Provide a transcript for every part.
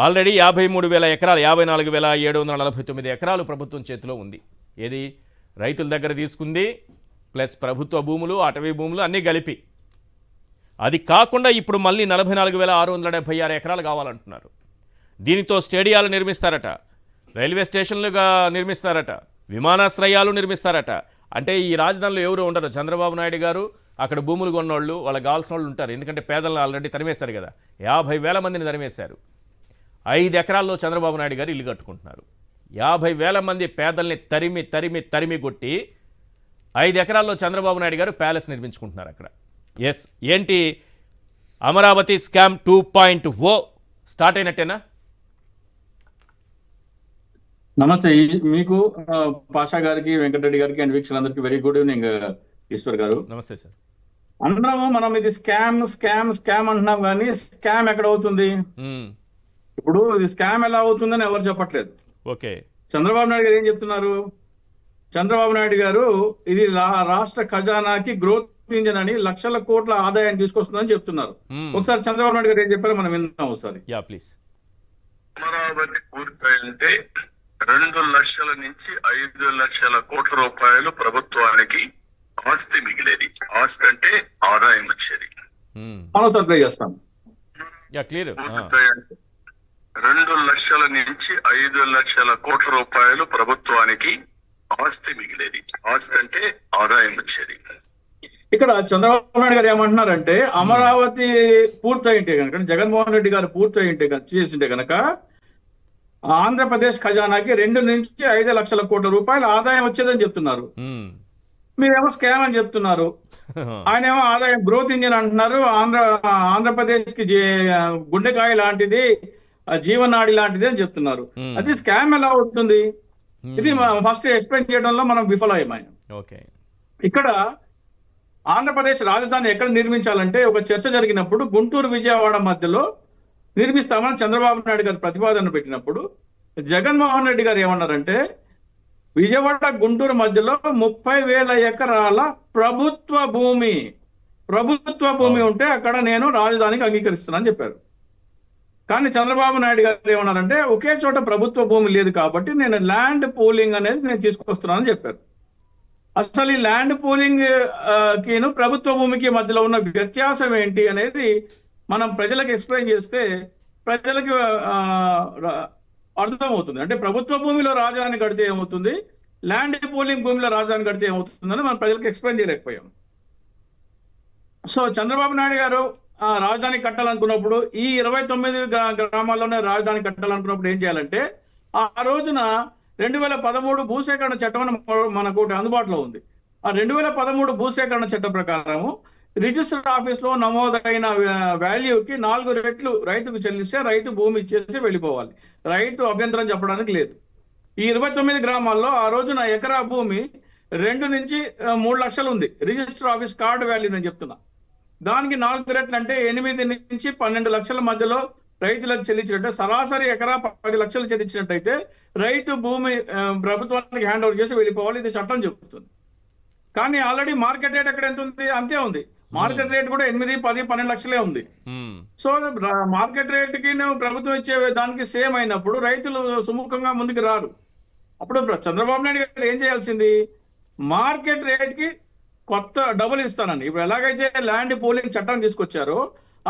Already 53,000 ఎకరాలు 54,749 ఎకరాలు ప్రభుత్వం చేతిలో ఉంది. ఏది రైతుల దగ్గర తీసుకుంది ప్లస్ ప్రభుత్వ భూములు, అటవీ భూములు అన్నీ కలిపి. అది కాకుండా ఇప్పుడు మళ్ళీ 44,676 ఎకరాలు కావాలంటున్నారు. దీనితో స్టేడియాలు నిర్మిస్తారట, రైల్వే స్టేషన్లుగా నిర్మిస్తారట, విమానాశ్రయాలు నిర్మిస్తారట. అంటే ఈ రాజధానిలో ఎవరు ఉండరు. చంద్రబాబు నాయుడు గారు అక్కడ భూములు కొన్నోళ్ళు, వాళ్ళకి కావాల్సిన వాళ్ళు ఉంటారు. ఎందుకంటే పేదలను ఆల్రెడీ తరిమేశారు కదా, 50,000 మందిని తరిమేశారు. 5 ఎకరాల్లో చంద్రబాబు నాయుడు గారు ఇల్లు కట్టుకుంటున్నారు. 50,000 మంది పేదల్ని తరిమి తరిమి తరిమి కొట్టి 5 ఎకరాల్లో చంద్రబాబు నాయుడు గారు ప్యాలెస్ నిర్మించుకుంటున్నారు అక్కడ. ఎస్, ఏంటి అమరావతి స్కామ్ 2.0 స్టార్ట్ అయినట్టేనా? నమస్తే మీకు, పాషా గారికి, వెంకటరెడ్డి గారికి అండ్ వీక్షకులందరికీ వెరీ గుడ్ ఈవినింగ్. ఈశ్వర్ గారు నమస్తే సార్. అందరము మనం ఇది స్కామ్ స్కామ్ స్కామ్ అంటున్నాం, కానీ స్కామ్ ఎక్కడ అవుతుంది? ఇప్పుడు ఇది స్కామ్ ఎలా అవుతుందని ఎవరు చెప్పట్లేదు. ఓకే, చంద్రబాబు నాయుడు గారు ఏం చెప్తున్నారు? చంద్రబాబు నాయుడు గారు ఇది రాష్ట్ర ఖజానాకి గ్రోత్ ఇంజన్ అని లక్షల కోట్ల ఆదాయాన్ని తీసుకొస్తుందని చెప్తున్నారు. ఒకసారి చంద్రబాబు నాయుడు గారు ఏం చెప్పారో మనం విందాం ఒకసారి. Yeah please. అమరావతి పూర్తయింటే 2 లక్షల నుంచి 5 లక్షల కోట్ల రూపాయలు ప్రభుత్వానికి ఆస్తి మిగిలేది. ఆస్తి అంటే ఆదాయం వచ్చేది. మనం సర్ప్లై చేస్తాం. పూర్తయింటే 2 లక్షల నుంచి 5 లక్షల కోట్ల రూపాయలు ప్రభుత్వానికి ఆస్తి మిగిలేది. ఆస్తి అంటే ఆదాయం వచ్చేది. ఇక్కడ చంద్రబాబు నాయుడు గారు ఏమంటున్నారంటే అమరావతి పూర్తయింటే కనుక, జగన్మోహన్ రెడ్డి గారు పూర్తయింటే చేసింటే కనుక ఆంధ్రప్రదేశ్ ఖజానాకి 2 నుంచి 5 లక్షల కోట్ల రూపాయల ఆదాయం వచ్చేదని చెప్తున్నారు. మీరేమో స్కామ్ అని చెప్తున్నారు. ఆయన ఏమో ఆదాయం గ్రోత్ ఇంజిన్ అంటున్నారు. ఆంధ్రప్రదేశ్ కి గుండెకాయ లాంటిది, జీవనాడి లాంటిది అని చెప్తున్నారు. అది స్కామ్ ఎలా అవుతుంది? ఇది ఫస్ట్ ఎక్స్ప్లెయిన్ చేయడంలో మనం విఫలమయ్యాం. ఇక్కడ ఆంధ్రప్రదేశ్ రాజధాని ఎక్కడ నిర్మించాలంటే ఒక చర్చ జరిగినప్పుడు గుంటూరు విజయవాడ మధ్యలో నిర్మిస్తామని చంద్రబాబు నాయుడు గారు ప్రతిపాదన పెట్టినప్పుడు జగన్మోహన్ రెడ్డి గారు ఏమన్నారంటే విజయవాడ గుంటూరు మధ్యలో 30,000 ఎకరాల ప్రభుత్వ భూమి ఉంటే అక్కడ నేను రాజధానికి అంగీకరిస్తున్నానని చెప్పారు. కానీ చంద్రబాబు నాయుడు గారు ఏమన్నారంటే ఒకే చోట ప్రభుత్వ భూమి లేదు కాబట్టి నేను ల్యాండ్ పూలింగ్ అనేది నేను తీసుకొస్తున్నానని చెప్పారు. అసలు ఈ ల్యాండ్ పూలింగ్ కిను ప్రభుత్వ భూమికి మధ్యలో ఉన్న వ్యత్యాసం ఏంటి అనేది మనం ప్రజలకు ఎక్స్ప్లెయిన్ చేస్తే ప్రజలకి అర్థమవుతుంది. అంటే ప్రభుత్వ భూమిలో రాజధాని కడితే ఏమవుతుంది, ల్యాండ్ పూలింగ్ భూమిలో రాజధాని కడితే ఏమవుతుందని మనం ప్రజలకు ఎక్స్ప్లెయిన్ చేయలేకపోయాం. సో చంద్రబాబు నాయుడు గారు రాజధాని కట్టాలనుకున్నప్పుడు, ఈ 29 గ్రామాల్లోనే రాజధాని కట్టాలనుకున్నప్పుడు ఏం చేయాలంటే ఆ రోజున 2013 భూసేకరణ చట్టం మనకు అందుబాటులో ఉంది. ఆ 2013 భూసేకరణ చట్టం ప్రకారము రిజిస్టర్ ఆఫీస్ లో నమోదైన వాల్యూకి 4 రెట్లు రైతుకు చెల్లిస్తే రైతు భూమి ఇచ్చేసి వెళ్ళిపోవాలి. రైతు అభ్యంతరం చెప్పడానికి లేదు. ఈ 29 గ్రామాల్లో ఆ రోజున ఎకరా భూమి 2 నుంచి 3 లక్షలు ఉంది. రిజిస్టర్ ఆఫీస్ కార్డు వాల్యూ నేను చెప్తున్నా. దానికి 4 రెట్లు అంటే 8 నుంచి 12 లక్షల మధ్యలో రైతులకు చెల్లించినట్టే, సరాసరి ఎకరా 10 లక్షలు చెల్లించినట్టయితే రైతు భూమి ప్రభుత్వానికి హ్యాండ్ ఓవర్ చేసి వెళ్ళిపోవాలి. ఇది చట్టం చెబుతుంది. కానీ ఆల్రెడీ మార్కెట్ రేట్ ఎక్కడ ఎంత ఉంది? అంతే ఉంది. మార్కెట్ రేట్ కూడా 8, 10, 12 లక్షలే ఉంది. సో మార్కెట్ రేట్ కి ప్రభుత్వం ఇచ్చే దానికి సేమ్ అయినప్పుడు రైతులు సుముఖంగా ముందుకు రారు. అప్పుడు చంద్రబాబు నాయుడు గారు ఏం చేయాల్సింది, మార్కెట్ రేట్ కి కొత్త డబుల్ ఇస్తానని. ఇప్పుడు ఎలాగైతే ల్యాండ్ పూలింగ్ చట్టం తీసుకొచ్చారో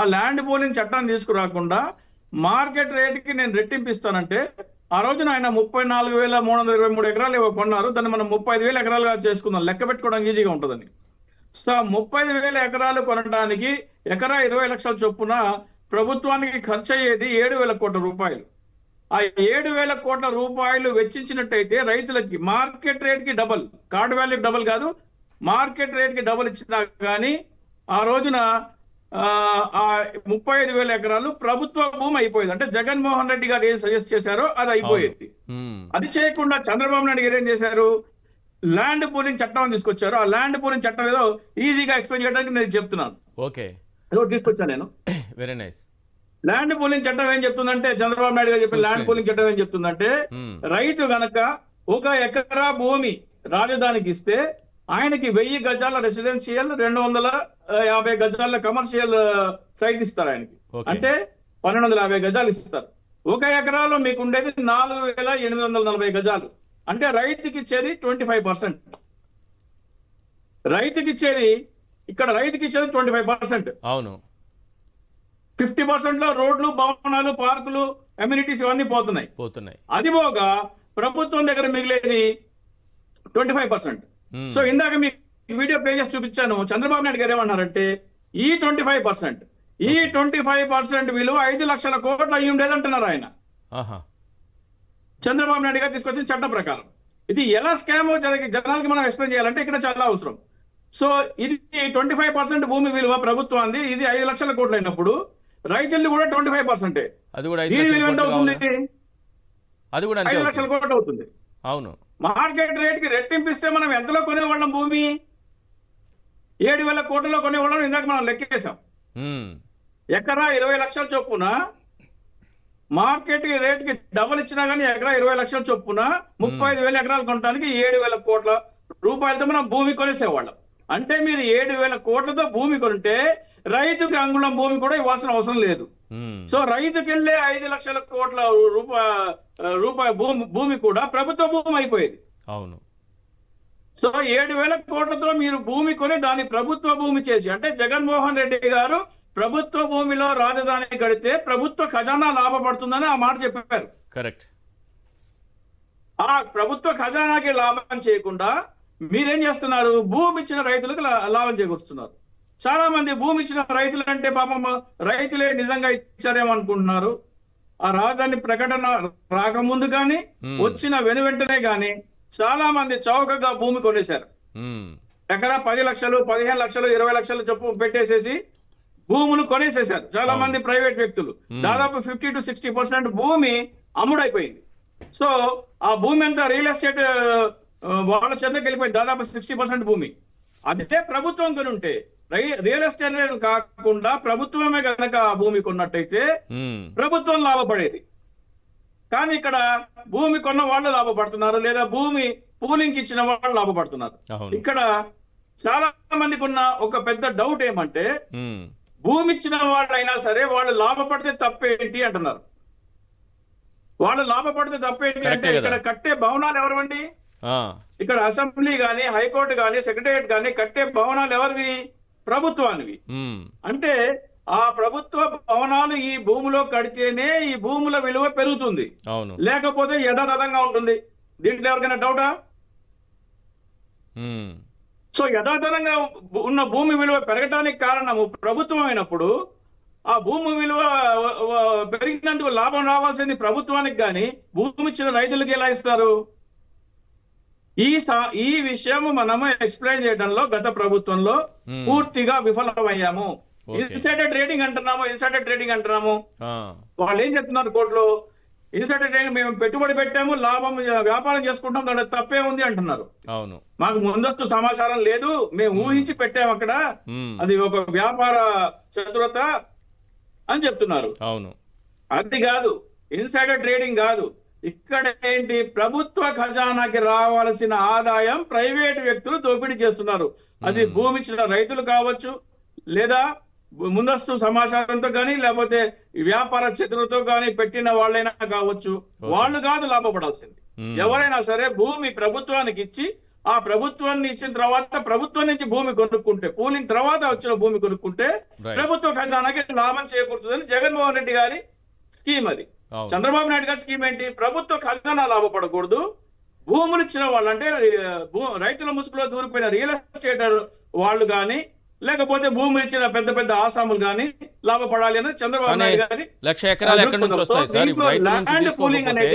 ఆ ల్యాండ్ పూలింగ్ చట్టాన్ని తీసుకురాకుండా మార్కెట్ రేట్ కి నేను రెట్టింపు ఇస్తానంటే, ఆ రోజున ఆయన 34,323 ఎకరాలు కొన్నారు. దాన్ని మనం 35,000 ఎకరాలుగా చేసుకుందాం, లెక్క పెట్టుకోవడానికి ఈజీగా ఉంటుందని. సో 35,000 ఎకరాలు కొనడానికి ఎకరా 20 లక్షల చొప్పున ప్రభుత్వానికి ఖర్చు అయ్యేది 7,000 కోట్ల రూపాయలు. ఆ 7,000 కోట్ల రూపాయలు వెచ్చించినట్టయితే రైతులకి మార్కెట్ రేట్ కి డబల్, కార్డు వాల్యూ డబల్ కాదు, మార్కెట్ రేట్ కి డబల్ ఇచ్చినా కానీ ఆ రోజున 35,000 ఎకరాలు ప్రభుత్వ భూమి అయిపోయేది. అంటే జగన్మోహన్ రెడ్డి గారు ఏం సజెస్ట్ చేశారో అది అయిపోయేది. అది చేయకుండా చంద్రబాబు నాయుడు గారు ఏం చేశారు, ల్యాండ్ పూలింగ్ చట్టం తీసుకొచ్చారు. ఆ ల్యాండ్ పూలింగ్ చట్టం ఏదో ఈజీగా ఎక్స్ప్లెయిన్ చేయడానికి నేను చెప్తున్నాను. ఓకే, తీసుకొచ్చాను నేను. Very nice. ల్యాండ్ పూలింగ్ చట్టం ఏం చెప్తుందంటే, చంద్రబాబు నాయుడు గారు చెప్పిన ల్యాండ్ పూలింగ్ చట్టం ఏం చెప్తుందంటే, రైతు గనక 1 ఎకరా భూమి రాజధానికి ఇస్తే ఆయనకి 1000 గజాల రెసిడెన్షియల్, 250 గజాల కమర్షియల్ సైట్ ఇస్తారు ఆయనకి. అంటే 1250 గజాలు ఇస్తారు. ఒక ఎకరాలో మీకు ఉండేది 4,840 గజాలు. అంటే రైతుకి ఇచ్చేది 25%. రైతుకి ఇచ్చేది 25%. అవును. 50% లో రోడ్లు, భవనాలు, పార్కులు, అమ్యూనిటీస్ ఇవన్నీ పోతున్నాయి. అది పోగా ప్రభుత్వం దగ్గర మిగిలేది 25%. సో ఇందాక మీకు వీడియో ప్లే చేసి చూపించాను. చంద్రబాబు నాయుడు గారు ఏమన్నారంటే ఈ 25% విలువ 5 లక్షల కోట్లు అయ్యి ఉండేది అంటున్నారు ఆయన. చంద్రబాబు నాయుడు గారు తీసుకొచ్చిన చట్టం ప్రకారం. ఇది ఎలా స్కామ్ జనాలకి మనం ఎక్స్ప్లెయిన్ చేయాలంటే ఇక్కడ చాలా అవసరం. సో ఇది 25% భూమి విలువ ప్రభుత్వాన్ని, ఇది 5 లక్షల కోట్లు అయినప్పుడు రైతులు కూడా 25%. అది కూడా దీని విలువ ఎంత అవుతుంది? అది కూడా 5 లక్షల కోట్లు అవుతుంది. అవును. మార్కెట్ రేట్ కి రెట్టింపిస్తే మనం ఎంతలో కొనేవాళ్ళం భూమి? 7,000 కోట్లలో కొనేవాళ్ళం. ఇందాక మనం లెక్కేసాం. ఎకరా 20 లక్షల చొప్పున మార్కెట్ రేట్ కి డబుల్ ఇచ్చినా కానీ ఎకరా 20 లక్షల చొప్పున 35,000 ఎకరాలు కొనడానికి 7,000 కోట్ల రూపాయలతో మనం భూమి కొనేసేవాళ్ళం. అంటే మీరు 7,000 కోట్లతో భూమి కొంటే రైతుకి అంగుళం భూమి కూడా ఇవ్వాల్సిన అవసరం లేదు. సో రైతుకి వెళ్ళే 5 లక్షల కోట్ల రూపాయ భూమి కూడా ప్రభుత్వ భూమి అయిపోయేది. అవును. సో 7,000 కోట్లతో మీరు భూమి కొని దాన్ని ప్రభుత్వ భూమి చేసి, అంటే జగన్మోహన్ రెడ్డి గారు ప్రభుత్వ భూమిలో రాజధాని కడితే ప్రభుత్వ ఖజానా లాభపడుతుందని ఆ మాట చెప్పారు. కరెక్ట్. ఆ ప్రభుత్వ ఖజానాకి లాభం చేయకుండా మీరేం చేస్తున్నారు? భూమి ఇచ్చిన రైతులకు లాభం చేకూరుస్తున్నారు. చాలా మంది భూమి ఇచ్చిన రైతులు అంటే పాపం రైతులే నిజంగా ఇచ్చారేమో అనుకుంటున్నారు. ఆ రాజధాని ప్రకటన రాకముందు కానీ వచ్చిన వెనువెంటనే కానీ చాలా మంది చౌకగా భూమి కొనేశారు. ఎకరా 10 లక్షలు, 15 లక్షలు, 20 లక్షలు చొప్పు పెట్టేసేసి భూములు కొనేసేశారు చాలా మంది ప్రైవేట్ వ్యక్తులు. దాదాపు 50 to 60% భూమి అమ్ముడైపోయింది. సో ఆ భూమి అంతా రియల్ ఎస్టేట్ వాళ్ళ చేతకి వెళ్ళిపోయింది. దాదాపు 60% భూమి. అదే ప్రభుత్వం కొని ఉంటే, రియల్ ఎస్టేట్ కాకుండా ప్రభుత్వమే కనుక ఆ భూమి కొన్నట్టయితే ప్రభుత్వం లాభపడేది. కానీ ఇక్కడ భూమి కొన్న వాళ్ళు లాభపడుతున్నారు, లేదా భూమి పూలింగ్ ఇచ్చిన వాళ్ళు లాభపడుతున్నారు. ఇక్కడ చాలా మందికి ఉన్న ఒక పెద్ద డౌట్ ఏమంటే, భూమి ఇచ్చిన వాళ్ళైనా సరే వాళ్ళు లాభపడితే తప్పేంటి అంటున్నారు. వాళ్ళు లాభపడితే తప్పేంటి అంటే ఇక్కడ కట్టే భవనాలు ఎవరివండి? ఇక్కడ అసెంబ్లీ గాని, హైకోర్టు గాని, సెక్రటేరియట్ గాని కట్టే భవనాలు ఎవరివి? ప్రభుత్వానివి. అంటే ఆ ప్రభుత్వ భవనాలు ఈ భూమిలో కడితేనే ఈ భూముల విలువ పెరుగుతుంది, లేకపోతే యథాతథంగా ఉంటుంది. దీంట్లో ఎవరికైనా డౌటా? సో యథాతథంగా ఉన్న భూమి విలువ పెరగటానికి కారణము ప్రభుత్వం అయినప్పుడు ఆ భూమి విలువ పెరిగినందుకు లాభం రావాల్సింది ప్రభుత్వానికి, కానీ భూమి ఇచ్చిన రైతులకు ఎలా ఇస్తారు? ఈ విషయం మనము ఎక్స్ప్లెయిన్ చేయడంలో గత ప్రభుత్వంలో పూర్తిగా విఫలమయ్యాము. ఇన్సైడర్ ట్రేడింగ్ అంటున్నాము. వాళ్ళు ఏం చెప్తున్నారు కోర్టులో? ఇన్సైడర్ ట్రేడింగ్ మేము పెట్టుబడి పెట్టాము, లాభం వ్యాపారం చేసుకుంటాం, దాంట్లో తప్పే ఉంది అంటున్నారు. మాకు ముందస్తు సమాచారం లేదు, మేము ఊహించి పెట్టాము అక్కడ, అది ఒక వ్యాపార చతురత అని చెప్తున్నారు. అది కాదు, ఇన్సైడర్ ట్రేడింగ్ కాదు. ఇక్కడ ఏంటి? ప్రభుత్వ ఖజానాకి రావాల్సిన ఆదాయం ప్రైవేట్ వ్యక్తులు దోపిడీ చేస్తున్నారు. అది భూమి ఇచ్చిన రైతులు కావచ్చు, లేదా ముందస్తు సమాచారంతో కానీ, లేకపోతే వ్యాపార చతురతో కానీ పెట్టిన వాళ్ళైనా కావచ్చు. వాళ్ళు కాదు లాభపడాల్సింది. ఎవరైనా సరే భూమి ప్రభుత్వానికి ఇచ్చి, ఆ ప్రభుత్వాన్ని ఇచ్చిన తర్వాత ప్రభుత్వం నుంచి భూమి కొనుక్కుంటే, పూలింగ్ తర్వాత వచ్చిన భూమి కొనుక్కుంటే ప్రభుత్వ ఖజానాకి లాభం చేకూరుతుందని జగన్మోహన్ రెడ్డి గారి స్కీమ్. అది చంద్రబాబు నాయుడు గారి స్కీమ్ ఏంటి? ప్రభుత్వ ఖజానా లాభపడకూడదు, భూములు ఇచ్చిన వాళ్ళు అంటే రైతుల ముసుగులో దూరిపోయిన రియల్ ఎస్టేట్ వాళ్ళు గాని, లేకపోతే భూములు ఇచ్చిన పెద్ద పెద్ద ఆసాములు గాని లాభపడాలి అని చంద్రబాబు నాయుడు గారి 1,00,000 ఎకరాలు ఎక్కడి నుంచి వస్తాయి సార్? ఇప్పుడు రైతుల నుంచి తీసుకోకపోతే